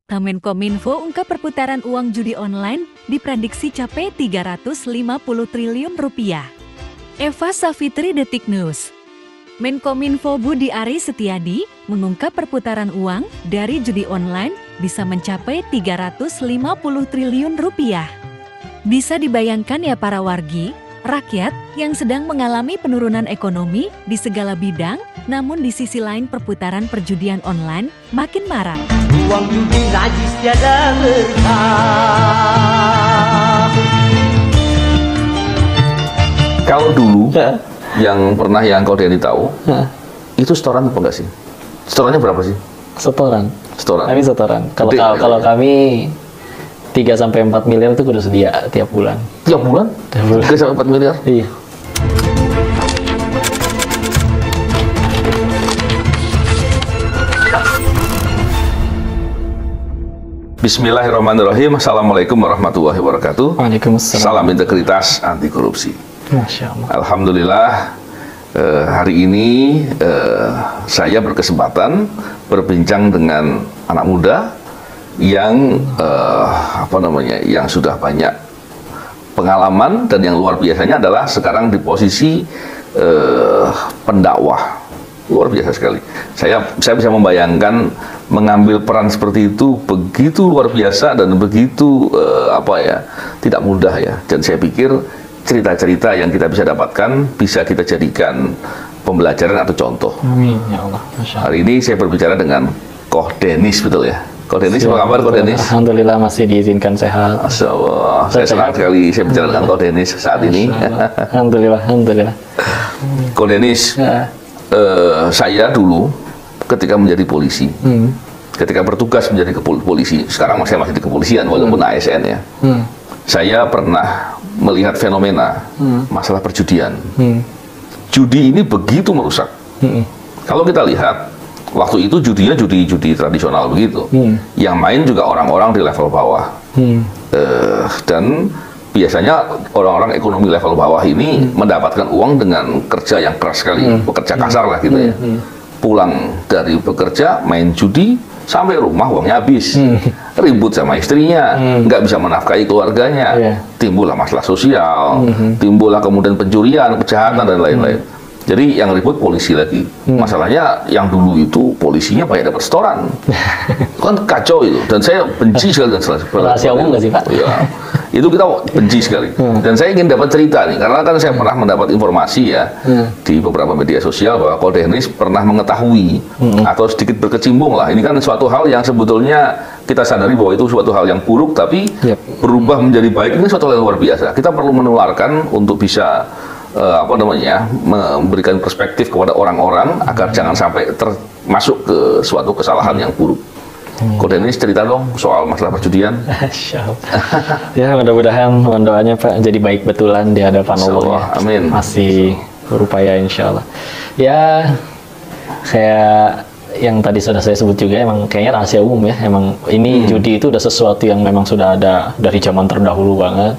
Kemenkominfo ungkap perputaran uang judi online diprediksi capai 350 triliun rupiah. Eva Savitri, Detik News. Menkominfo Budi Aris Setiadi mengungkap perputaran uang dari judi online bisa mencapai 350 triliun rupiah. Bisa dibayangkan ya para wargi, rakyat yang sedang mengalami penurunan ekonomi di segala bidang, namun di sisi lain perputaran perjudian online makin marak. Uang judi najis tiada berkah. Kalau dulu yang pernah yang kau Denny tahu, itu setoran apa enggak sih? Setorannya berapa sih? Setoran. Setoran. Kami setoran. Kalau kami 3-4 miliar itu kudu sedia tiap bulan. Tiap bulan? 3-4 miliar? Iya. Bismillahirrahmanirrahim. Assalamualaikum warahmatullahi wabarakatuh. Waalaikumsalam. Salam integritas anti korupsi. Masya Allah. Alhamdulillah, hari ini saya berkesempatan berbincang dengan anak muda yang yang sudah banyak pengalaman, dan yang luar biasanya adalah sekarang di posisi pendakwah. Luar biasa sekali. Saya bisa membayangkan mengambil peran seperti itu begitu luar biasa dan begitu tidak mudah ya. Dan saya pikir cerita-cerita yang kita bisa dapatkan bisa kita jadikan pembelajaran atau contoh. Amin ya Allah. Masya Allah. Hari ini saya berbicara dengan Koh Denis, betul ya? Koh Denis, apa kabar Koh Denis? Alhamdulillah masih diizinkan sehat. Masya Allah, saya senang sekali saya bicara dengan Koh Denis saat ini. Alhamdulillah. Koh Denis, saya dulu ketika menjadi polisi, ketika bertugas menjadi polisi, sekarang saya masih di kepolisian walaupun ASN ya, saya pernah melihat fenomena masalah perjudian. Judi ini begitu merusak. Kalau kita lihat, waktu itu judinya judi tradisional begitu. Yang main juga orang-orang di level bawah. Dan biasanya orang-orang ekonomi level bawah ini mendapatkan uang dengan kerja yang keras sekali, bekerja kasar lah gitu ya. Pulang dari bekerja, main judi, sampai rumah uangnya habis. Ribut sama istrinya, nggak bisa menafkahi keluarganya. Timbullah masalah sosial, timbullah kemudian pencurian, kejahatan, dan lain-lain. Jadi yang ribut polisi lagi. Masalahnya yang dulu itu polisinya banyak dapat setoran. Kan kacau itu. Dan saya benci sekali dengan rahasia umum nggak sih Pak? Ya, itu kita benci sekali. Dan saya ingin dapat cerita nih, karena kan saya pernah mendapat informasi ya di beberapa media sosial bahwa Koh Denis pernah mengetahui atau sedikit berkecimpung lah. Ini kan suatu hal yang sebetulnya kita sadari bahwa itu suatu hal yang buruk, tapi berubah menjadi baik ini suatu hal yang luar biasa. Kita perlu menularkan untuk bisa memberikan perspektif kepada orang-orang agar jangan sampai termasuk ke suatu kesalahan yang buruk. Koh Denis, cerita dong soal masalah perjudian. Ya, mudah-mudahan doanya Pak jadi baik betulan di hadapan Allah. Amin. Masih berupaya insya Allah. Ya, kayak yang tadi sudah saya sebut juga, emang kayaknya rahasia umum ya. Emang ini judi itu udah sesuatu yang memang sudah ada dari zaman terdahulu banget.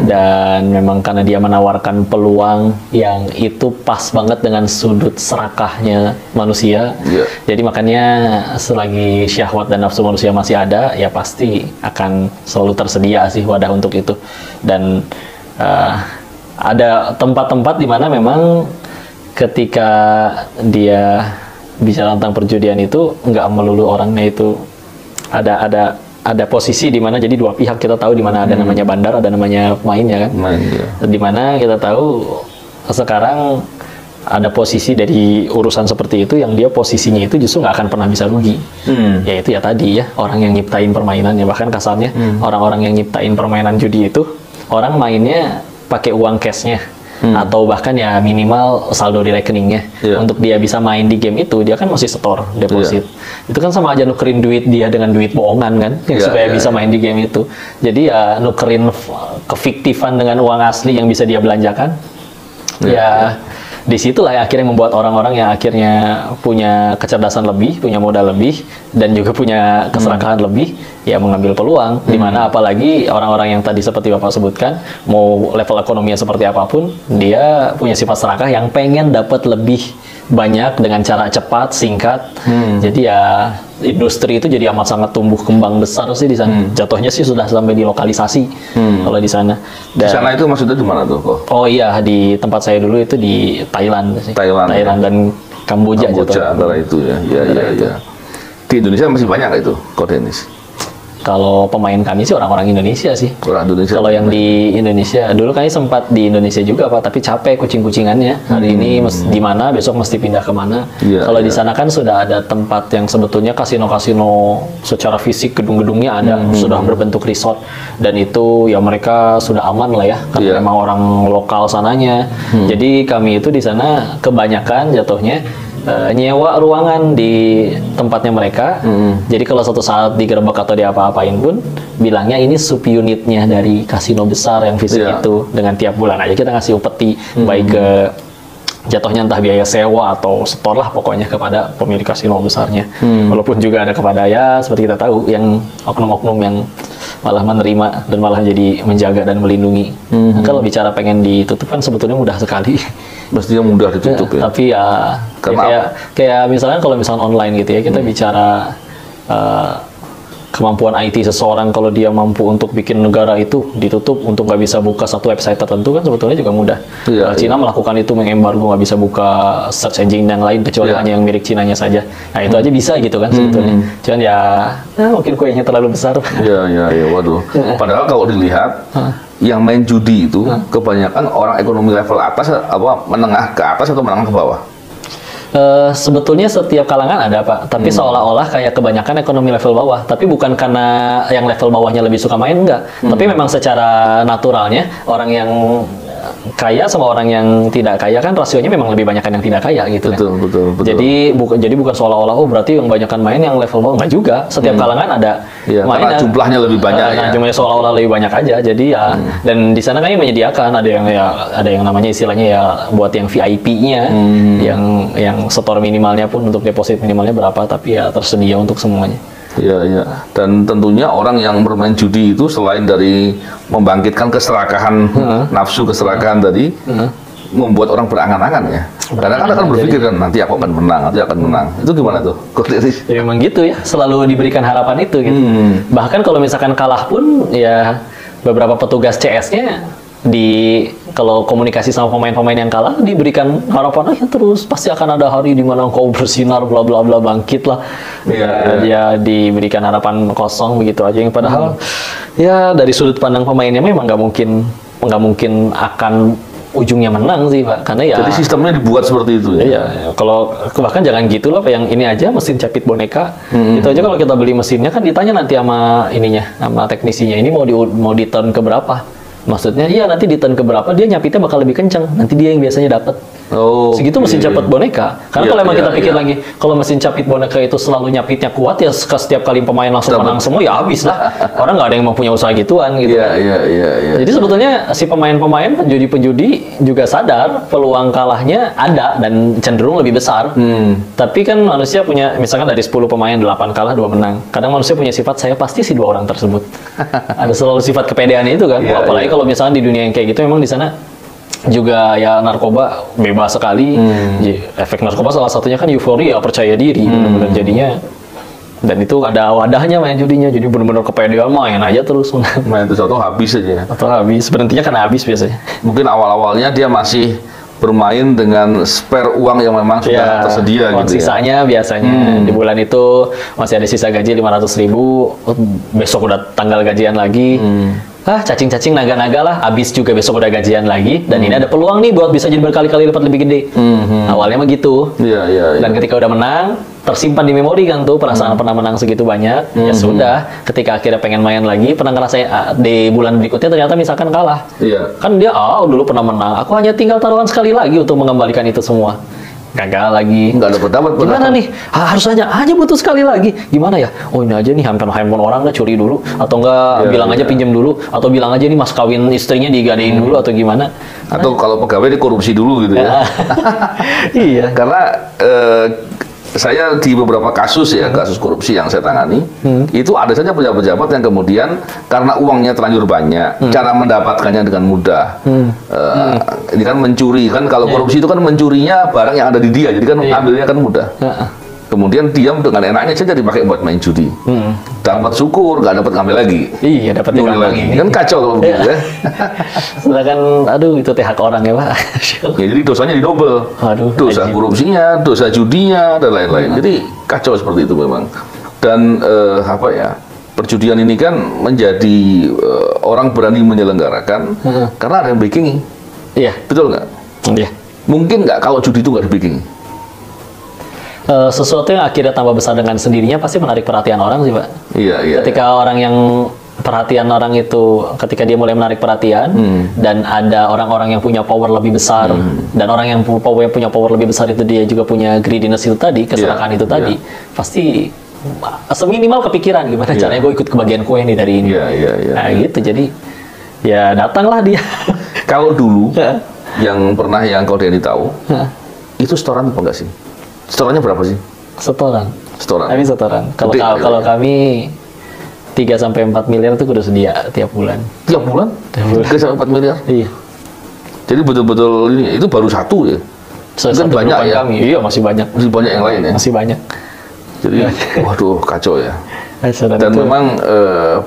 Dan memang karena dia menawarkan peluang yang itu pas banget dengan sudut serakahnya manusia. Jadi makanya selagi syahwat dan nafsu manusia masih ada, ya pasti akan selalu tersedia sih wadah untuk itu. Dan ada tempat-tempat di mana memang ketika dia bicara tentang perjudian itu nggak melulu orangnya itu ada posisi di mana jadi dua pihak. Kita tahu di mana ada namanya bandar, ada namanya pemainnya kan. Di mana kita tahu sekarang ada posisi dari urusan seperti itu yang dia posisinya itu justru nggak akan pernah bisa rugi. Yaitu ya tadi ya, orang yang nyiptain permainan ya, bahkan kasarnya orang-orang yang nyiptain permainan judi itu orang mainnya pakai uang cashnya. Atau bahkan ya minimal saldo di rekeningnya. Untuk dia bisa main di game itu, dia kan masih setor deposit. Itu kan sama aja nukerin duit dia dengan duit bohongan kan, supaya bisa main di game itu. Jadi ya nukerin kefiktifan dengan uang asli yang bisa dia belanjakan. Ya disitulah yang akhirnya membuat orang-orang yang akhirnya punya kecerdasan lebih, punya modal lebih, dan juga punya keserakahan lebih, ya mengambil peluang. Dimana apalagi orang-orang yang tadi seperti Bapak sebutkan, mau level ekonominya seperti apapun, dia punya sifat serakah yang pengen dapat lebih banyak dengan cara cepat, singkat. Jadi ya industri itu jadi amat sangat tumbuh kembang besar sih di sana. Jatuhnya sih sudah sampai dilokalisasi kalau di sana. Di sana itu maksudnya di mana tuh kok? Oh iya, di tempat saya dulu itu di Thailand sih. Thailand dan Kamboja antara itu ya. Iya. Di Indonesia masih banyak nggak itu, Ko Dennis? Kalau pemain kami sih orang-orang Indonesia sih. Orang Indonesia. Kalau yang di Indonesia, dulu kami sempat di Indonesia juga Pak, tapi capek kucing-kucingannya. Hari ini di mana, besok mesti pindah kemana. Kalau di sana kan sudah ada tempat yang sebetulnya kasino-kasino secara fisik, gedung-gedungnya ada, sudah berbentuk resort. Dan itu ya mereka sudah aman lah ya, karena memang orang lokal sananya. Jadi kami itu di sana kebanyakan jatuhnya nyewa ruangan di tempatnya mereka. Jadi kalau suatu saat digerebek atau diapa-apain pun bilangnya ini subunitnya dari kasino besar yang fisik itu, dengan tiap bulan aja kita ngasih upeti baik ke jatuhnya entah biaya sewa atau setor lah pokoknya kepada pemilik kasino besarnya. Walaupun juga ada kepada ya seperti kita tahu yang oknum-oknum yang malah menerima dan malah jadi menjaga dan melindungi. Kalau bicara pengen ditutup kan sebetulnya mudah sekali. Mestinya mudah ditutup ya. Tapi ya, kayak misalnya kalau misalnya online gitu ya, kita bicara kemampuan IT seseorang, kalau dia mampu untuk bikin negara itu ditutup untuk nggak bisa buka satu website tertentu kan sebetulnya juga mudah. Cina melakukan itu, mengembargo nggak bisa buka search engine yang lain kecuali hanya yang milik Cinanya saja. Nah itu aja bisa gitu kan sebetulnya. Cuman ya mungkin kuenya terlalu besar. Iya, waduh. Padahal kalau dilihat yang main judi itu kebanyakan orang ekonomi level atas, apa menengah ke atas atau menengah ke bawah? Sebetulnya setiap kalangan ada Pak, tapi seolah-olah kayak kebanyakan ekonomi level bawah, tapi bukan karena yang level bawahnya lebih suka main, enggak. Tapi memang secara naturalnya orang yang kaya sama orang yang tidak kaya kan rasionya memang lebih banyak yang tidak kaya gitu. Betul. Jadi bukan seolah-olah oh berarti yang banyakan main yang level bawah, enggak juga. Setiap kalangan ada karena jumlahnya lebih banyak ya. Jumlahnya seolah-olah lebih banyak aja. Jadi ya dan di sana kami menyediakan ada yang namanya istilahnya ya buat yang VIP-nya yang setor minimalnya pun untuk deposit minimalnya berapa, tapi ya tersedia untuk semuanya. Iya. Dan tentunya orang yang bermain judi itu selain dari membangkitkan keserakahan, nafsu keserakahan tadi, membuat orang berangan-angan ya. Karena kan akan berpikir kan nanti aku akan menang, Itu gimana tuh? Ya, memang gitu ya, selalu diberikan harapan itu gitu. Bahkan kalau misalkan kalah pun ya beberapa petugas CS-nya kalau komunikasi sama pemain-pemain yang kalah diberikan harapan terus pasti akan ada hari di mana engkau bersinar bla bla bla, bangkit lah. Ya diberikan harapan kosong begitu aja, yang padahal ya dari sudut pandang pemainnya memang nggak mungkin akan ujungnya menang sih Pak, karena ya jadi sistemnya dibuat seperti itu ya. Iya, kalau bahkan jangan gitu loh, yang ini aja mesin capit boneka itu aja kalau kita beli mesinnya kan ditanya nanti sama teknisinya ini mau di turn ke berapa. Maksudnya iya nanti di turn keberapa dia nyapitnya bakal lebih kencang, nanti dia yang biasanya dapat. Segitu mesin capit boneka. Karena kalau emang kita pikir lagi, kalau mesin capit boneka itu selalu nyapitnya kuat ya setiap kali pemain langsung menang semua ya habis lah. Orang nggak ada yang mau punya usaha gituan gitu. Iya. Jadi sebetulnya si pemain-pemain penjudi juga sadar peluang kalahnya ada dan cenderung lebih besar. Tapi kan manusia punya, misalkan dari 10 pemain 8 kalah 2 menang. Kadang manusia punya sifat saya pasti si 2 orang tersebut. Ada selalu sifat kepedean itu kan. Apalagi kalau misalnya di dunia yang kayak gitu memang di sana juga ya narkoba bebas sekali. Efek narkoba salah satunya kan euforia, percaya diri, benar-benar jadinya. Dan itu ada wadahnya main judinya, jadi benar-benar kepedean main aja terus. Main terus atau habis aja. Atau habis, berhentinya kan habis biasanya. Mungkin awal-awalnya dia masih bermain dengan spare uang yang memang sudah tersedia gitu ya. Sisanya biasanya di bulan itu masih ada sisa gaji 500.000, besok udah tanggal gajian lagi. Cacing-cacing naga-naga lah, habis juga besok udah gajian lagi, dan ini ada peluang nih buat bisa jadi berkali-kali lipat lebih gede. Awalnya mah gitu. Dan ketika udah menang, tersimpan di memori kan tuh perasaan pernah menang segitu banyak. Ya sudah, ketika akhirnya pengen main lagi, pernah ngerasain di bulan berikutnya ternyata misalkan kalah. Kan dia dulu pernah menang, aku hanya tinggal taruhan sekali lagi untuk mengembalikan itu semua. Gagal lagi. Nggak dapat. Gimana nih? Harus hanya butuh sekali lagi. Gimana ya? Oh ini aja nih handphone orang nggak curi dulu, atau nggak bilang aja pinjam dulu, atau bilang aja nih mas kawin istrinya digadein dulu atau gimana? Atau kalau pegawai dikorupsi dulu gitu ya? Iya. Karena saya di beberapa kasus kasus korupsi yang saya tangani, itu ada saja pejabat-pejabat yang kemudian karena uangnya terlanjur banyak, cara mendapatkannya dengan mudah. Ini kan mencuri kan, kalau korupsi itu kan mencurinya barang yang ada di dia, jadi kan ambilnya kan mudah. Kemudian diam dengan enaknya saja dipakai buat main judi. Dapat syukur, nggak dapat ngambil lagi. Iya, dapat Ngambil lagi. Kan kacau kalau begitu ya. Sedangkan, aduh itu hak orang ya Pak. Ya, jadi dosanya didobel. Aduh, Dosa korupsinya, dosa judinya, dan lain-lain. Jadi kacau seperti itu memang. Dan apa ya? Perjudian ini kan menjadi orang berani menyelenggarakan karena ada yang backing. Iya. Betul nggak? Iya. Mungkin nggak kalau judi itu nggak di backing? Sesuatu yang akhirnya tambah besar dengan sendirinya pasti menarik perhatian orang sih Pak. Iya, iya. Ketika orang yang perhatian orang itu, ketika dia mulai menarik perhatian dan ada orang-orang yang punya power lebih besar dan orang yang punya power lebih besar itu dia juga punya greediness itu tadi, keserakahan itu tadi, pasti seminimal kepikiran gimana caranya gue ikut kebagian kue nih dari ini. Nah gitu, jadi ya datanglah dia. Kalau dulu yang pernah yang kau Denny tahu, itu setoran apa enggak sih? Setorannya berapa sih? Setoran. Setoran. Kami setoran. Kalau kami 3 sampai 4 miliar itu udah sedia tiap bulan. Tiap bulan? 3 sampai 4 miliar? Iya. Jadi betul-betul ini itu baru satu ya? Kan banyak ya? Kami. Iya, masih banyak. Masih banyak yang lain ya? Masih banyak. Jadi waduh kacau ya. Dan itu, memang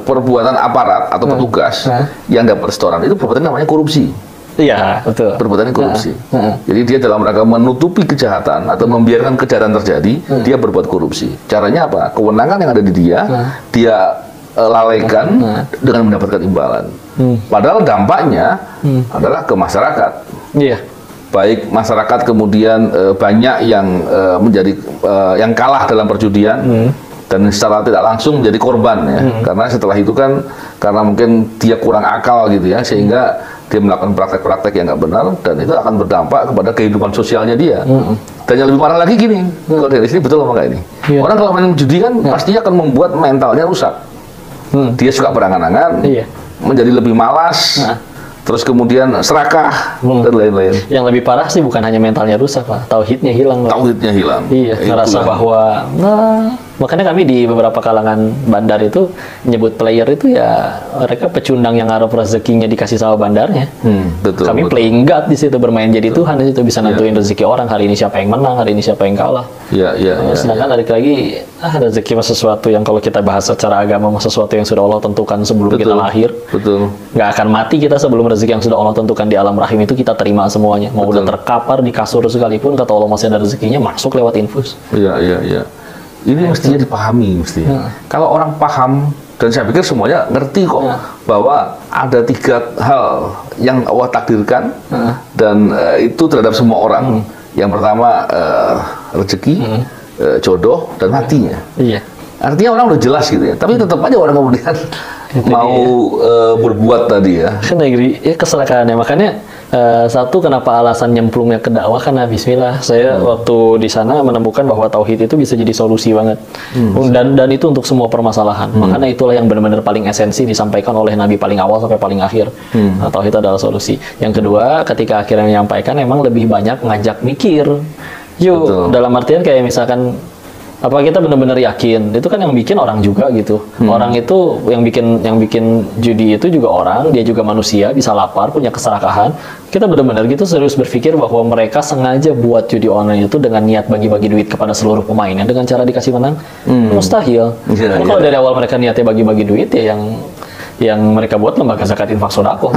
perbuatan aparat atau petugas yang dapat setoran itu perbuatan namanya korupsi. Iya, betul. Perbuatan korupsi. Jadi dia dalam rangka menutupi kejahatan atau membiarkan kejahatan terjadi, dia berbuat korupsi. Caranya apa? Kewenangan yang ada di dia, dia lalaikan dengan mendapatkan imbalan. Padahal dampaknya adalah ke masyarakat. Iya. Baik masyarakat kemudian banyak yang menjadi yang kalah dalam perjudian. Dan secara tidak langsung menjadi korban ya, karena setelah itu kan karena mungkin dia kurang akal gitu ya, sehingga dia melakukan praktek-praktek yang nggak benar dan itu akan berdampak kepada kehidupan sosialnya dia. Dan yang lebih parah lagi gini, kalau dari sini betul apa nggak ini? Orang kalau main judi kan pastinya akan membuat mentalnya rusak. Dia suka berangan-angan, menjadi lebih malas. Terus kemudian serakah dan lain-lain. Yang lebih parah sih bukan hanya mentalnya rusak Pak, tauhidnya hilang. Tauhidnya hilang. Iya, ngerasa bahwa makanya kami di beberapa kalangan bandar itu nyebut player itu ya mereka pecundang yang harap rezekinya dikasih sama bandarnya. Betul. Kami playing God di situ, bermain jadi Tuhan di situ, bisa nentuin rezeki orang, hari ini siapa yang menang, hari ini siapa yang kalah. Sedangkan balik lagi rezeki mah sesuatu yang kalau kita bahas secara agama mah sesuatu yang sudah Allah tentukan sebelum kita lahir. Betul. Nggak akan mati kita sebelum rezeki yang sudah Allah tentukan di alam rahim itu kita terima semuanya. Mau udah terkapar di kasur sekalipun kata Allah masih ada rezekinya, masuk lewat infus. Iya. Ini mestinya dipahami mestinya. Kalau orang paham, dan saya pikir semuanya ngerti kok bahwa ada 3 hal yang Allah takdirkan dan itu terhadap semua orang. Yang pertama rezeki, jodoh dan matinya. Iya. Artinya orang udah jelas gitu ya. Tapi tetap aja orang kemudian mau berbuat tadi ya. Kan keserakahannya, makanya satu kenapa alasan nyemplungnya ke dakwah karena bismillah saya waktu di sana menemukan bahwa tauhid itu bisa jadi solusi banget dan itu untuk semua permasalahan. Makanya itulah yang benar-benar paling esensi disampaikan oleh Nabi paling awal sampai paling akhir. Tauhid adalah solusi. Yang kedua ketika akhirnya menyampaikan emang lebih banyak ngajak mikir. Dalam artian kayak misalkan apa kita benar-benar yakin itu kan yang bikin orang juga gitu. Orang itu yang bikin judi itu juga orang, dia juga manusia, bisa lapar, punya keserakahan. Kita benar-benar gitu serius berpikir bahwa mereka sengaja buat judi online itu dengan niat bagi-bagi duit kepada seluruh pemainnya dengan cara dikasih menang. Mustahil. Kalau dari awal mereka niatnya bagi-bagi duit ya yang mereka buat lembaga zakat infak sedekah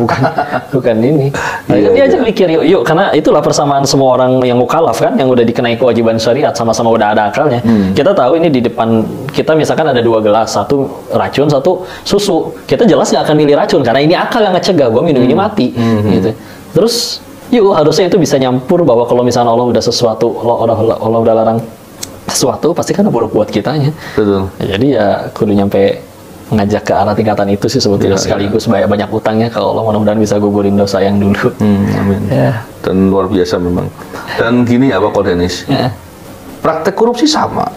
bukan ini. Dia aja mikir yuk karena itulah persamaan semua orang yang mukallaf kan yang udah dikenai kewajiban syariat sama-sama udah ada akalnya. Kita tahu ini di depan kita misalkan ada 2 gelas, satu racun, satu susu. Kita jelas nggak akan milih racun karena ini akal yang ngecegah gua minum ini mati gitu. Terus harusnya itu bisa nyampur bahwa kalau misalnya Allah udah sesuatu, Allah udah larang sesuatu pasti kan buruk buat kitanya. Betul. Jadi ya kudu nyampe ngajak ke arah tingkatan itu sih sebetulnya sekaligus banyak utangnya kalau Allah mudah-mudahan bisa gugurin dosa yang dulu. Amin. Dan luar biasa memang. Dan gini apa Ko Denis? Praktek korupsi sama.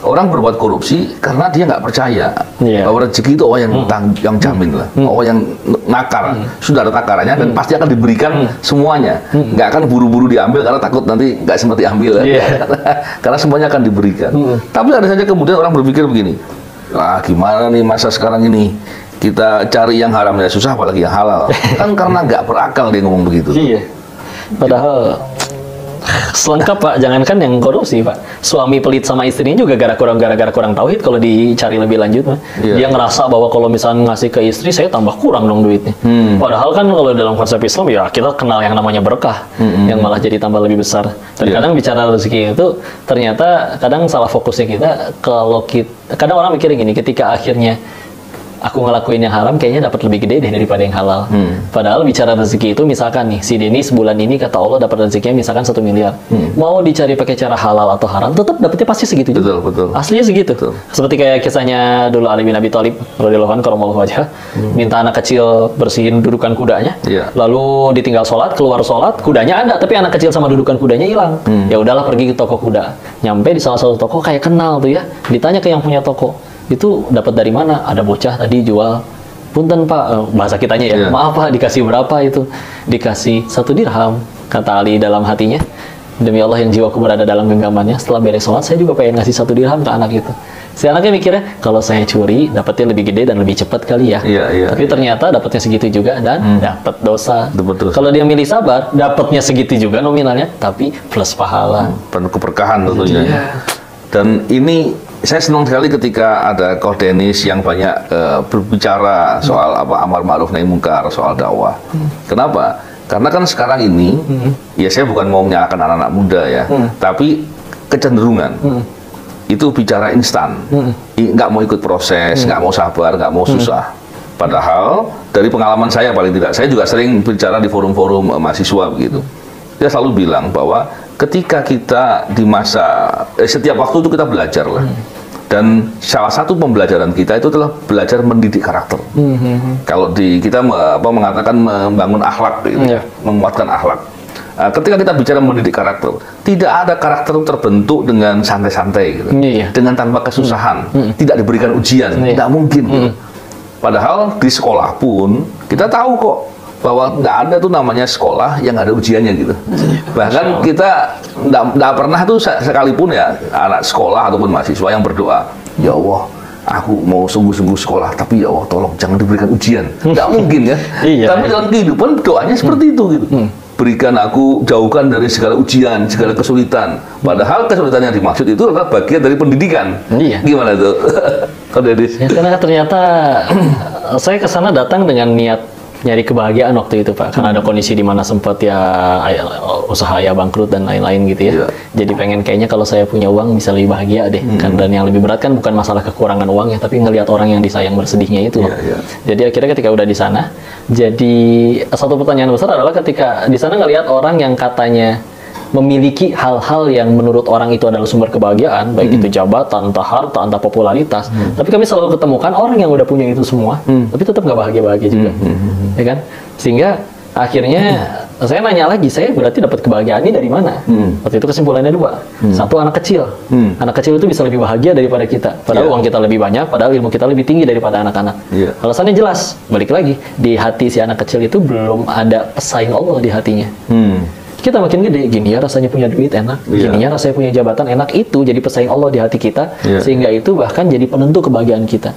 Orang berbuat korupsi karena dia nggak percaya bahwa rezeki itu Allah yang jamin lah, Allah yang nakar, sudah ada takarannya dan pasti akan diberikan semuanya. Nggak akan buru-buru diambil karena takut nanti nggak sempat diambil karena semuanya akan diberikan. Tapi ada saja kemudian orang berpikir begini. Gimana nih masa sekarang ini kita cari yang haram ya susah apalagi yang halal kan karena nggak berakal dia ngomong begitu. Padahal Selengkap Pak, jangankan yang korupsi Pak, suami pelit sama istrinya juga gara-gara kurang tauhid kalau dicari lebih lanjut Pak. Dia ngerasa bahwa kalau misalnya ngasih ke istri saya tambah kurang dong duitnya. Padahal kan kalau dalam konsep Islam ya kita kenal yang namanya berkah, yang malah jadi tambah lebih besar. Dan kadang bicara rezeki itu ternyata kadang salah fokusnya kita. Kalau kita kadang orang mikir gini, ketika akhirnya aku ngelakuin yang haram kayaknya dapat lebih gede deh daripada yang halal. Padahal bicara rezeki itu misalkan nih si Denny sebulan ini kata Allah dapat rezekinya misalkan 1 miliar. Mau dicari pakai cara halal atau haram tetap dapetnya pasti segitu juga. Betul. Aslinya segitu. Seperti kayak kisahnya dulu Ali bin Abi Thalib radhiyallahu anhu karamallahu wajhah, minta anak kecil bersihin dudukan kudanya. Lalu ditinggal sholat, keluar sholat, kudanya ada tapi anak kecil sama dudukan kudanya hilang. Ya udahlah pergi ke toko kuda. Nyampe di salah satu toko kayak kenal tuh ya. Ditanya ke yang punya toko, itu dapat dari mana? Ada bocah tadi jual. Punten Pak, bahasa kitanya ya. Maaf Pak, dikasih berapa itu? Dikasih 1 dirham. Kata Ali dalam hatinya, demi Allah yang jiwaku berada dalam genggamannya, setelah beres sholat saya juga pengen ngasih 1 dirham ke anak itu. Si anaknya mikirnya, kalau saya curi dapatnya lebih gede dan lebih cepat kali ya. Tapi ternyata dapatnya segitu juga dan dapat dosa. Kalau dia milih sabar, dapatnya segitu juga nominalnya, tapi plus pahala. Penuh keberkahan tentunya. Dan ini saya senang sekali ketika ada Koh Dennis yang banyak berbicara soal amar ma'ruf nahi munkar, soal dakwah. Kenapa? Karena kan sekarang ini, ya saya bukan mau menyalahkan anak-anak muda ya, tapi kecenderungan itu bicara instan, nggak mau ikut proses, nggak mau sabar, nggak mau susah. Padahal dari pengalaman saya paling tidak, saya juga sering bicara di forum-forum mahasiswa begitu. Dia selalu bilang bahwa ketika kita di masa setiap waktu itu kita belajar lah, dan salah satu pembelajaran kita itu adalah belajar mendidik karakter. Kalau kita mengatakan membangun akhlak, gitu, menguatkan akhlak. Ketika kita bicara mendidik karakter, tidak ada karakter terbentuk dengan santai-santai, gitu, dengan tanpa kesusahan, tidak diberikan ujian, tidak mungkin. Gitu. Padahal di sekolah pun kita tahu kok bahwa nggak ada tuh namanya sekolah yang ada ujiannya gitu. Bahkan kita nggak pernah tuh sekalipun ya anak sekolah ataupun mahasiswa yang berdoa, ya Allah, aku mau sungguh-sungguh sekolah, tapi ya Allah tolong jangan diberikan ujian. Nggak mungkin ya. Tapi dalam kehidupan doanya seperti itu gitu. Berikan aku, jauhkan dari segala ujian, segala kesulitan. Padahal kesulitan yang dimaksud itu adalah bagian dari pendidikan. Gimana tuh? Ya, karena ternyata saya ke sana datang dengan niat nyari kebahagiaan waktu itu Pak, karena ada kondisi di mana sempat ya usaha ya bangkrut dan lain-lain gitu ya. Jadi pengen kayaknya kalau saya punya uang bisa lebih bahagia deh. Kan, dan yang lebih berat kan bukan masalah kekurangan uangnya, tapi ngelihat orang yang disayang bersedihnya itu loh. Jadi akhirnya ketika udah di sana, jadi satu pertanyaan besar adalah ketika di sana ngelihat orang yang katanya memiliki hal-hal yang menurut orang itu adalah sumber kebahagiaan, baik itu jabatan, entah harta, entah popularitas. Tapi kami selalu ketemukan orang yang udah punya itu semua, tapi tetap nggak bahagia-bahagia juga, ya kan? Sehingga akhirnya saya nanya lagi, saya berarti dapat kebahagiaan ini dari mana? Waktu itu kesimpulannya 2. Satu, anak kecil. Anak kecil itu bisa lebih bahagia daripada kita. Padahal uang kita lebih banyak, padahal ilmu kita lebih tinggi daripada anak-anak. Alasannya jelas, balik lagi, di hati si anak kecil itu belum ada pesaing Allah di hatinya. Kita makin gede, gini ya rasanya punya duit enak, gini ya rasanya punya jabatan enak, itu jadi pesaing Allah di hati kita, sehingga itu bahkan jadi penentu kebahagiaan kita.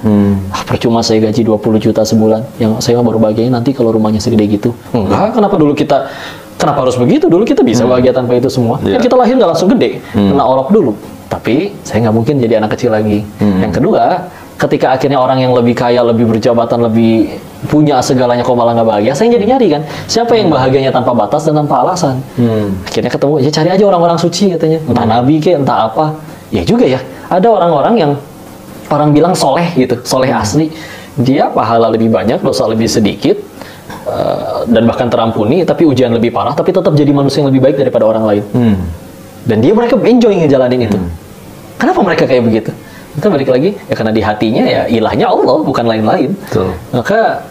Percuma saya gaji 20 juta sebulan, yang saya baru bahagianya nanti kalau rumahnya segede gitu. Enggak, kenapa harus begitu? Dulu kita bisa bahagia tanpa itu semua. Kan kita lahir nggak langsung gede, kena orok dulu. Tapi saya nggak mungkin jadi anak kecil lagi. Yang kedua, ketika akhirnya orang yang lebih kaya, lebih berjabatan, lebih punya segalanya kok malah nggak bahagia, saya jadi nyari kan, siapa yang bahagianya tanpa batas dan tanpa alasan. Akhirnya ketemu, ya cari aja orang-orang suci katanya, entah nabi ke, entah apa. Ya juga ya, ada orang-orang yang orang bilang soleh gitu, soleh asli, dia pahala lebih banyak, dosa lebih sedikit, dan bahkan terampuni, tapi ujian lebih parah, tapi tetap jadi manusia yang lebih baik daripada orang lain. Dan mereka enjoy ngejalanin itu. Kenapa mereka kayak begitu? Kita balik lagi, ya karena di hatinya ya ilahnya Allah, bukan lain-lain. Maka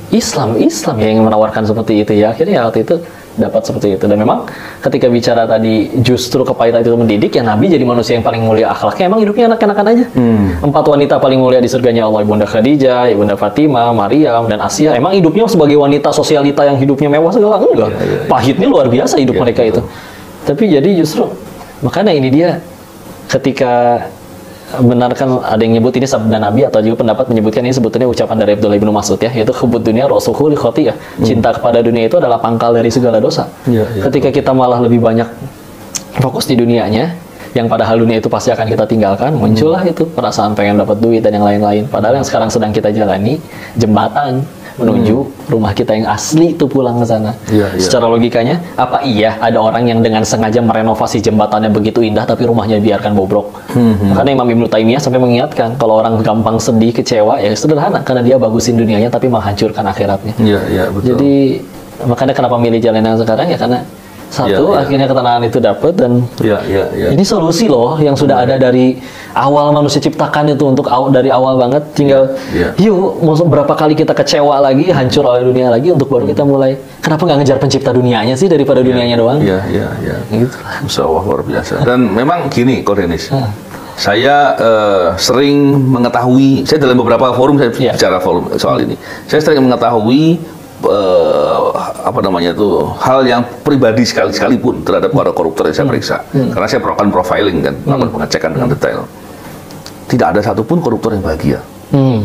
Islam ya yang menawarkan seperti itu ya. Akhirnya waktu itu dapat seperti itu. Dan memang ketika bicara tadi justru kepahitan itu mendidik, ya Nabi jadi manusia yang paling mulia akhlaknya, emang hidupnya enak-enakan aja. 4 wanita paling mulia di surganya Allah, Ibunda Khadijah, Ibunda Fatimah, Maryam, dan Asia. Emang hidupnya sebagai wanita sosialita yang hidupnya mewah segala? Enggak. Pahitnya luar biasa hidup mereka itu. Tapi jadi justru, makanya ini dia ketika benar kan ada yang nyebut ini sabda Nabi atau juga pendapat menyebutkan ini sebetulnya ucapan dari Abdullah bin Mas'ud ya, yaitu hubud dunia rasuhu li khotiyah. Cinta kepada dunia itu adalah pangkal dari segala dosa. Ketika kita malah lebih banyak fokus di dunianya, yang padahal dunia itu pasti akan kita tinggalkan, muncullah itu perasaan pengen dapat duit dan yang lain-lain. Padahal yang sekarang sedang kita jalani jembatan menuju rumah kita yang asli itu pulang ke sana. Secara logikanya, apa iya ada orang yang dengan sengaja merenovasi jembatannya begitu indah tapi rumahnya biarkan bobrok? Makanya Imam Ibnu Taimiyah sampai mengingatkan kalau orang gampang sedih, kecewa, ya sederhana karena dia bagusin dunianya tapi menghancurkan akhiratnya. Betul. Jadi makanya kenapa milih jalan yang sekarang ya karena satu, akhirnya ketenangan itu dapat dan ini solusi loh yang sudah ada dari awal manusia ciptakan itu untuk dari awal banget. Tinggal yuk, mau berapa kali kita kecewa lagi, hancur oleh dunia lagi untuk baru kita mulai. Kenapa nggak ngejar pencipta dunianya sih daripada dunianya doang? Gitu. Masya Allah, luar biasa. Dan memang gini, Ko Denis, saya sering mengetahui, saya dalam beberapa forum saya bicara soal ini, saya sering mengetahui hal yang pribadi sekalipun terhadap para koruptor yang saya periksa, karena saya melakukan profiling kan, melakukan pengecekan dengan detail. Tidak ada satupun koruptor yang bahagia.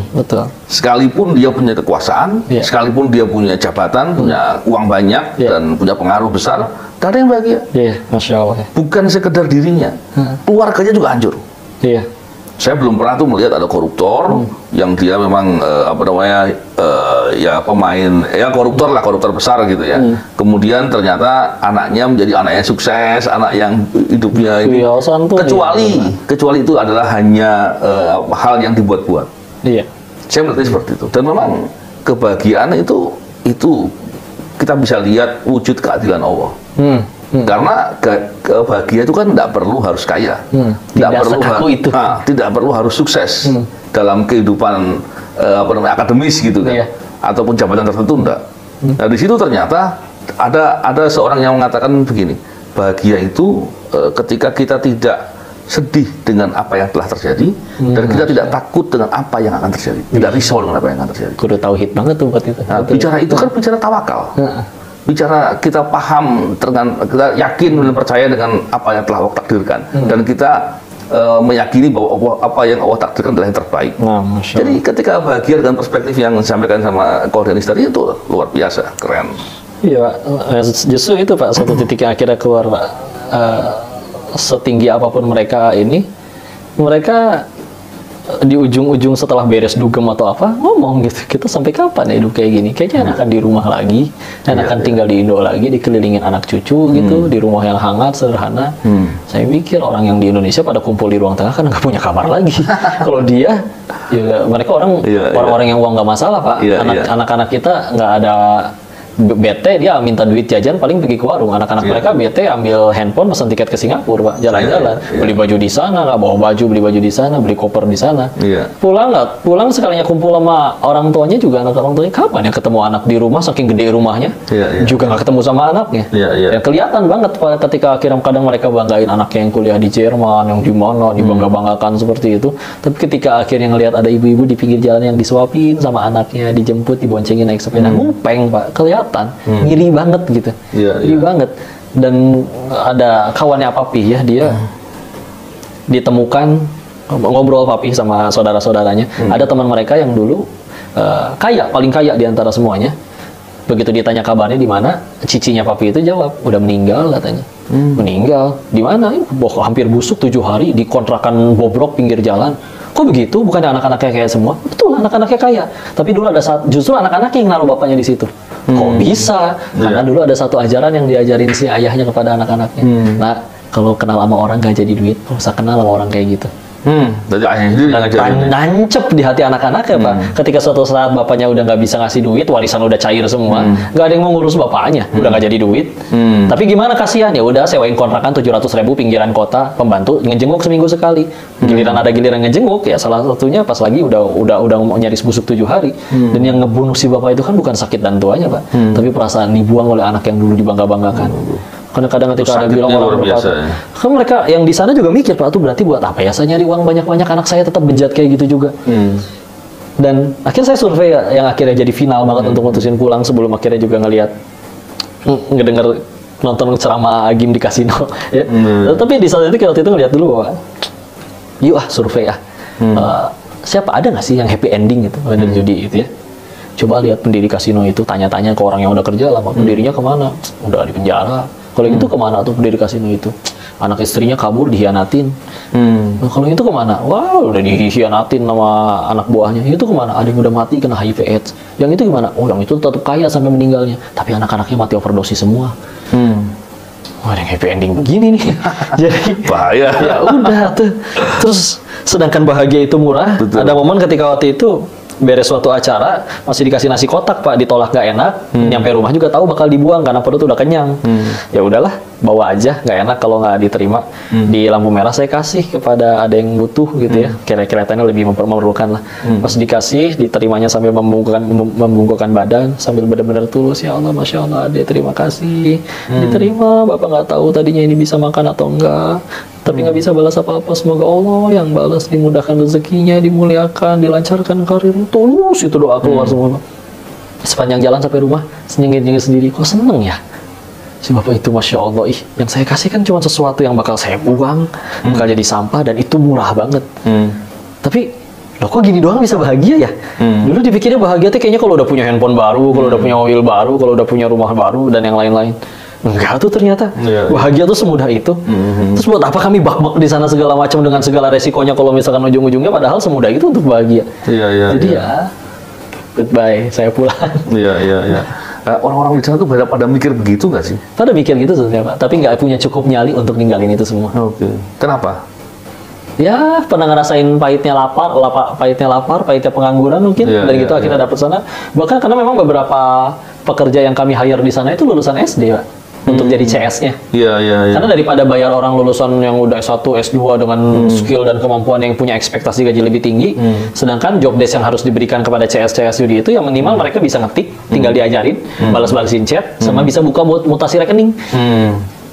Betul. Sekalipun dia punya kekuasaan, sekalipun dia punya jabatan, punya uang banyak dan punya pengaruh besar, tidak ada yang bahagia. Masya Allah. Bukan sekedar dirinya, keluarganya juga hancur. Saya belum pernah tuh melihat ada koruptor yang dia memang pemain koruptor besar gitu ya. Kemudian ternyata anaknya menjadi anak yang sukses, anak yang hidupnya ini. Kecuali itu adalah hanya hal yang dibuat-buat. Saya melihatnya seperti itu. Dan memang kebahagiaan itu kita bisa lihat wujud keadilan Allah. Karena kebahagiaan itu kan tidak perlu harus kaya, tidak perlu harus sukses dalam kehidupan akademis gitu kan, ataupun jabatan tertentu enggak. Nah di situ ternyata ada seorang yang mengatakan begini, bahagia itu ketika kita tidak sedih dengan apa yang telah terjadi dan kita tidak takut dengan apa yang akan terjadi, tidak risau dengan apa yang akan terjadi. Kudu tauhid banget tuh buat itu. Nah, bicara itu kan bicara tawakal. Bicara kita paham, kita yakin dan percaya dengan apa yang telah Allah takdirkan, dan kita meyakini bahwa apa yang Allah takdirkan adalah yang terbaik. Jadi ketika bahagia dengan perspektif yang disampaikan sama Ko Denis tadi itu luar biasa, keren. Iya, justru itu Pak, satu titik yang akhirnya keluar Pak. Setinggi apapun mereka di ujung-ujung setelah beres dugem atau apa ngomong gitu, kita sampai kapan ya hidup kayak gini? Kayaknya akan di rumah lagi, akan tinggal di Indo lagi, dikelilingin anak cucu gitu, di rumah yang hangat sederhana. Saya pikir orang yang di Indonesia pada kumpul di ruang tengah kan nggak punya kamar lagi. Kalau dia, ya mereka orang-orang yang uang nggak masalah Pak. Anak-anak kita nggak ada bete, dia minta duit jajan paling pergi ke warung. Anak-anak mereka bete ambil handphone, pesan tiket ke Singapura Pak, jalan-jalan, beli baju di sana, nggak bawa baju, beli baju di sana, beli koper di sana. Pulang sekalinya kumpul sama orang tuanya juga, anak orang tuanya kapan ya ketemu anak di rumah, saking gede rumahnya juga nggak ketemu sama anaknya. Ya kelihatan banget ketika akhirnya kadang mereka banggain anaknya yang kuliah di Jerman, yang di mana dibangga-banggakan seperti itu, tapi ketika akhirnya ngelihat ada ibu-ibu di pinggir jalan yang disuapin sama anaknya, dijemput, diboncengin naik sepeda, ngupeng Pak, kelihatan ngiri banget gitu, ngiri banget. Dan ada kawannya Papi ya, dia ditemukan ngobrol Papi sama saudara-saudaranya. Ada teman mereka yang dulu paling kaya di antara semuanya. Begitu ditanya kabarnya di mana, cicinya Papi itu jawab udah meninggal katanya. Meninggal di mana? Hampir busuk 7 hari di kontrakan bobrok pinggir jalan. Kok begitu? Bukannya anak-anaknya kaya semua? Betul, anak-anaknya kaya. Tapi dulu ada justru anak-anaknya yang naruh bapaknya di situ. Kok bisa? Karena dulu ada satu ajaran yang diajarin si ayahnya kepada anak-anaknya. Nah, kalau kenal sama orang gak jadi duit, usah kenal sama orang kayak gitu. Jadi ayahnya sendiri ngajarin. Nancep di hati anak-anaknya Pak. Ketika suatu saat bapaknya udah nggak bisa ngasih duit, warisan udah cair semua, nggak ada yang mau ngurus bapaknya, udah nggak jadi duit. Tapi gimana, kasihan, ya udah sewain kontrakan 700.000 pinggiran kota, pembantu ngejenguk seminggu sekali. Giliran ada giliran ngejenguk, ya salah satunya pas lagi udah nyaris busuk 7 hari. Dan yang ngebunuh si bapak itu kan bukan sakit dan tuanya Pak, tapi perasaan dibuang oleh anak yang dulu dibangga-banggakan. Karena kadang ketika ada bilang orang kan mereka yang di sana juga mikir, Pak, tuh berarti buat apa ya saya nyari uang banyak-banyak, anak saya tetap bejat kayak gitu juga. Dan akhirnya saya survei yang akhirnya jadi final banget untuk mutusin pulang, sebelum akhirnya juga ngedenger nonton ceramah Agim di kasino ya. Tapi di saat itu waktu itu ngeliat dulu bahwa yuk survei siapa ada nggak sih yang happy ending gitu dari judi itu ya. Coba lihat pendiri kasino itu, tanya-tanya ke orang yang udah kerja lama, pendirinya kemana? Udah di penjara. Kalau itu kemana tuh pendiri kasino itu? Anak istrinya kabur, dihianatin. Nah, kalau itu kemana? Wah, udah dihianatin sama anak buahnya. Itu kemana? Ada yang udah mati kena HIV/AIDS. Yang itu gimana? Oh, yang itu tetap kaya sampai meninggalnya. Tapi anak-anaknya mati overdosis semua. Wah, ada yang happy ending begini nih. Jadi bahaya. Ya udah tuh. Terus sedangkan bahagia itu murah. Betul. Ada momen ketika waktu itu beres suatu acara masih dikasih nasi kotak Pak, ditolak gak enak, nyampe rumah juga tahu bakal dibuang karena perut udah kenyang. Ya udahlah, bawa aja, nggak enak kalau nggak diterima. Di lampu merah saya kasih kepada ada yang butuh gitu ya, kelihatannya lebih memerlukan lah. Pas dikasih, diterimanya sambil membungkukkan badan, sambil benar-benar tulus, ya Allah, Masya Allah, Ade, terima kasih. Diterima, Bapak nggak tahu tadinya ini bisa makan atau enggak, tapi nggak bisa balas apa-apa. Semoga Allah yang balas, dimudahkan rezekinya, dimuliakan, dilancarkan karir. Tulus itu doa keluar semua. Sepanjang jalan sampai rumah, senyum-senyum sendiri, kok seneng ya? Si Bapak itu, Masya Allah, yang saya kasih kan cuma sesuatu yang bakal saya buang, bakal jadi sampah, dan itu murah banget. Tapi, loh kok gini doang bisa bahagia ya? Dulu dipikirnya bahagia tuh kayaknya kalau udah punya handphone baru, kalau udah punya mobil baru, kalau udah punya rumah baru, dan yang lain-lain. Enggak tuh ternyata. Bahagia tuh semudah itu. Terus buat apa kami bak-bak di sana segala macam dengan segala resikonya kalau misalkan ujung-ujungnya padahal semudah itu untuk bahagia. Jadi ya, goodbye, saya pulang. Orang-orang di sana tuh pada mikir begitu nggak sih? Pada mikir gitu sebenarnya Pak, tapi nggak punya cukup nyali untuk ninggalin itu semua. Kenapa? Ya pernah ngerasain pahitnya lapar, pahitnya pengangguran mungkin, dan gitu akhirnya dapet sana. Bahkan karena memang beberapa pekerja yang kami hire di sana itu lulusan SD Pak, untuk jadi CS-nya. Karena daripada bayar orang lulusan yang udah S1, S2 dengan skill dan kemampuan yang punya ekspektasi gaji lebih tinggi, sedangkan job desk yang harus diberikan kepada CS judi itu yang minimal mereka bisa ngetik, tinggal diajarin, balas-balasin chat, sama bisa buka mutasi rekening.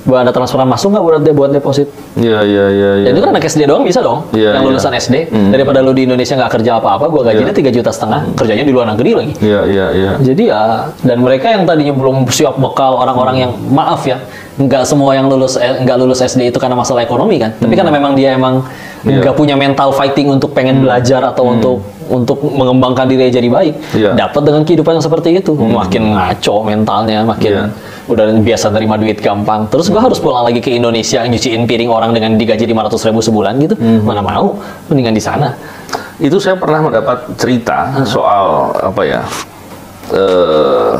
Ada transferan masuk nggak buat deposit? Dan itu kan anak SD doang bisa dong, yang lulusan SD. Daripada lu di Indonesia nggak kerja apa-apa, gua gajinya 3,5 juta, kerjanya di luar negeri lagi. Jadi ya, dan mereka yang tadinya belum siap bekal, orang-orang yang maaf ya, nggak semua yang nggak lulus SD itu karena masalah ekonomi kan, tapi karena memang dia nggak punya mental fighting untuk pengen belajar atau untuk mengembangkan diri jadi baik, dapat dengan kehidupan yang seperti itu, makin ngaco mentalnya, makin udah biasa terima duit gampang. Terus gua harus pulang lagi ke Indonesia nyuciin piring orang dengan digaji 500.000 sebulan gitu, mana mau, mendingan di sana. Itu saya pernah mendapat cerita soal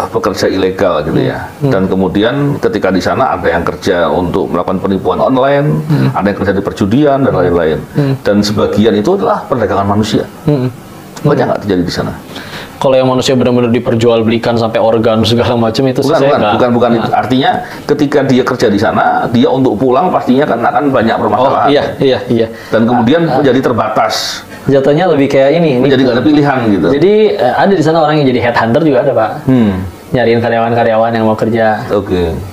pekerja ilegal gitu ya. Dan kemudian ketika di sana ada yang kerja untuk melakukan penipuan online, ada yang kerja di perjudian dan lain-lain. Dan sebagian itu adalah perdagangan manusia. Banyak nggak terjadi di sana? Kalau yang manusia benar-benar diperjualbelikan sampai organ segala macam itu bukan itu. Artinya ketika dia kerja di sana, dia untuk pulang pastinya kan akan banyak permasalahan. Iya. Dan kemudian menjadi terbatas. Jatuhnya lebih kayak ini. Jadi nggak ada pilihan gitu. Jadi ada di sana orang yang jadi headhunter juga ada Pak. Nyariin karyawan-karyawan yang mau kerja.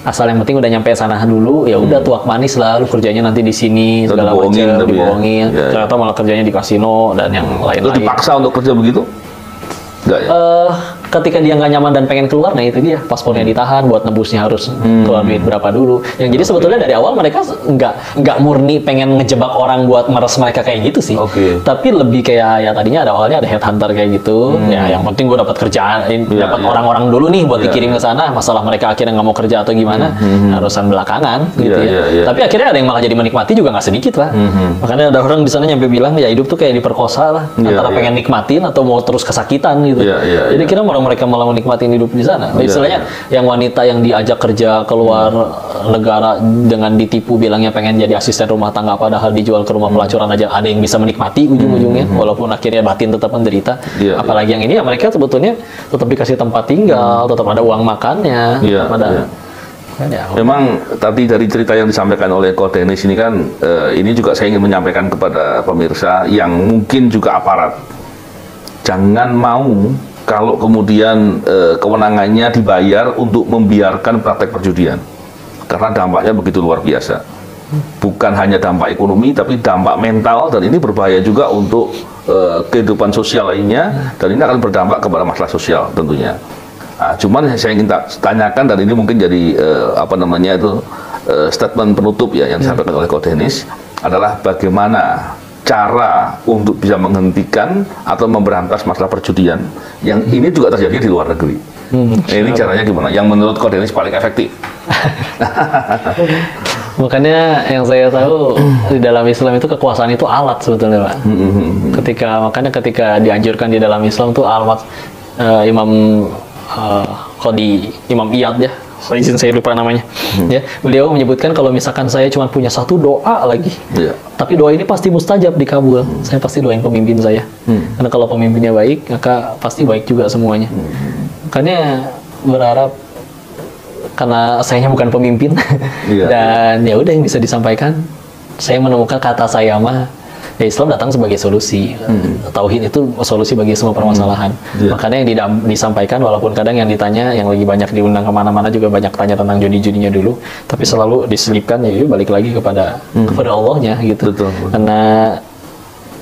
Asal yang penting udah nyampe sana dulu, ya udah tuak manis lah, lu kerjanya nanti di sini segala macam, dibohongin. Ternyata malah kerjanya di kasino dan yang lain-lain. Lu dipaksa untuk kerja begitu? Enggak ya? Ketika dia nggak nyaman dan pengen keluar, nah itu dia paspornya ditahan, buat nebusnya harus keluar duit berapa dulu. Yang jadi sebetulnya dari awal mereka nggak murni pengen ngejebak orang buat meres mereka kayak gitu sih. Tapi lebih kayak ya tadinya ada awalnya ada headhunter kayak gitu. Ya yang penting gue dapat kerjaan, dapat orang-orang dulu nih buat dikirim ke sana. Masalah mereka akhirnya nggak mau kerja atau gimana, urusan belakangan gitu ya. Tapi akhirnya ada yang malah jadi menikmati juga nggak sedikit lah. Makanya ada orang di sana nyampe bilang ya hidup tuh kayak diperkosa lah, antara pengen nikmatin atau mau terus kesakitan gitu. Jadi kira mereka malah menikmati hidup di sana. Istilahnya yang wanita yang diajak kerja keluar negara dengan ditipu bilangnya pengen jadi asisten rumah tangga padahal dijual ke rumah pelacuran aja ada yang bisa menikmati ujung-ujungnya walaupun akhirnya batin tetap menderita. Apalagi yang ini ya mereka sebetulnya tetap dikasih tempat tinggal, tetap ada uang makannya, Memang tadi dari cerita yang disampaikan oleh Ko Denis ini kan ini juga saya ingin menyampaikan kepada pemirsa yang mungkin juga aparat. Jangan mau kalau kemudian kewenangannya dibayar untuk membiarkan praktek perjudian, karena dampaknya begitu luar biasa. Bukan hanya dampak ekonomi, tapi dampak mental, dan ini berbahaya juga untuk kehidupan sosial lainnya, dan ini akan berdampak kepada masalah sosial tentunya. Nah, cuman saya ingin tanyakan, dan ini mungkin jadi statement penutup ya yang disampaikan oleh Ko Denis, adalah bagaimana cara untuk bisa menghentikan atau memberantas masalah perjudian yang ini juga terjadi di luar negeri. Ini caranya gimana? Yang menurut Kodenis paling efektif? Makanya yang saya tahu di dalam Islam itu kekuasaan itu alat sebetulnya, Pak. Makanya ketika dianjurkan di dalam Islam itu alat Imam Imam Iyad ya, izin saya lupa namanya. Ya, beliau menyebutkan kalau misalkan saya cuma punya satu doa lagi, tapi doa ini pasti mustajab dikabul. Saya pasti doain pemimpin saya. Karena kalau pemimpinnya baik, maka pasti baik juga semuanya. Makanya berharap, karena saya bukan pemimpin dan ya udah yang bisa disampaikan, saya menemukan kata saya mah ya Islam datang sebagai solusi. Tauhid itu solusi bagi semua permasalahan. Makanya yang disampaikan, walaupun kadang yang ditanya, yang lagi banyak diundang kemana-mana juga banyak tanya tentang judi-judinya dulu, tapi selalu diselipkan ya balik lagi kepada Allahnya gitu. Karena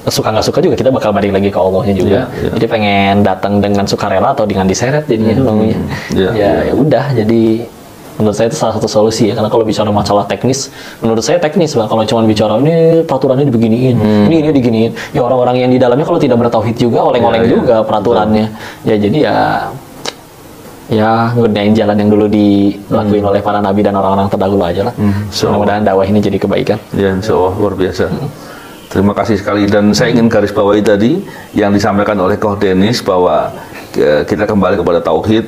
suka nggak suka juga kita bakal balik lagi ke Allahnya juga. Jadi pengen datang dengan sukarela atau dengan diseret jadinya bangunnya. Ya udah, jadi menurut saya itu salah satu solusi ya. Karena kalau bicara masalah teknis, menurut saya teknis Pak. Kalau cuma bicara ini peraturannya dibeginiin, ini diginiin, ya orang-orang yang di dalamnya kalau tidak bertauhid juga oleng-oleng juga peraturannya. Ya jadi ya gunain jalan yang dulu dilakuin oleh para nabi dan orang-orang terdahulu aja lah. Mudah-mudahan dakwah ini jadi kebaikan. Ya, insya Allah luar biasa. Terima kasih sekali, dan saya ingin garis bawahi tadi yang disampaikan oleh Koh Denis bahwa kita kembali kepada tauhid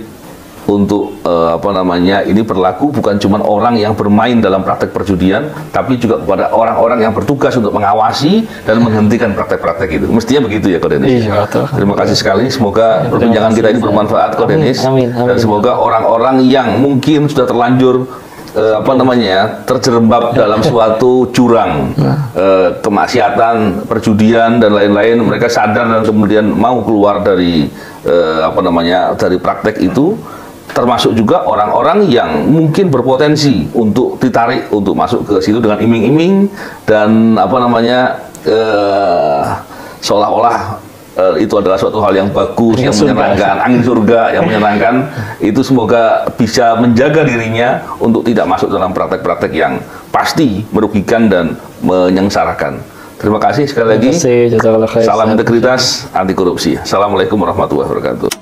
untuk ini berlaku bukan cuma orang yang bermain dalam praktek perjudian, tapi juga kepada orang-orang yang bertugas untuk mengawasi dan menghentikan praktek-praktek itu. Mestinya begitu ya Koh Denis. Terima kasih sekali, semoga perbincangan kita ini bermanfaat Koh Denis, dan semoga orang-orang yang mungkin sudah terlanjur terjerembab dalam suatu jurang kemaksiatan, perjudian dan lain-lain, mereka sadar dan kemudian mau keluar dari dari praktek itu, termasuk juga orang-orang yang mungkin berpotensi untuk ditarik untuk masuk ke situ dengan iming-iming dan seolah-olah itu adalah suatu hal yang bagus, yang menyenangkan, angin surga yang menyenangkan. Itu semoga bisa menjaga dirinya untuk tidak masuk dalam praktek-praktek yang pasti merugikan dan menyengsarakan. Terima kasih sekali lagi. Salam integritas, anti korupsi. Assalamualaikum warahmatullahi wabarakatuh.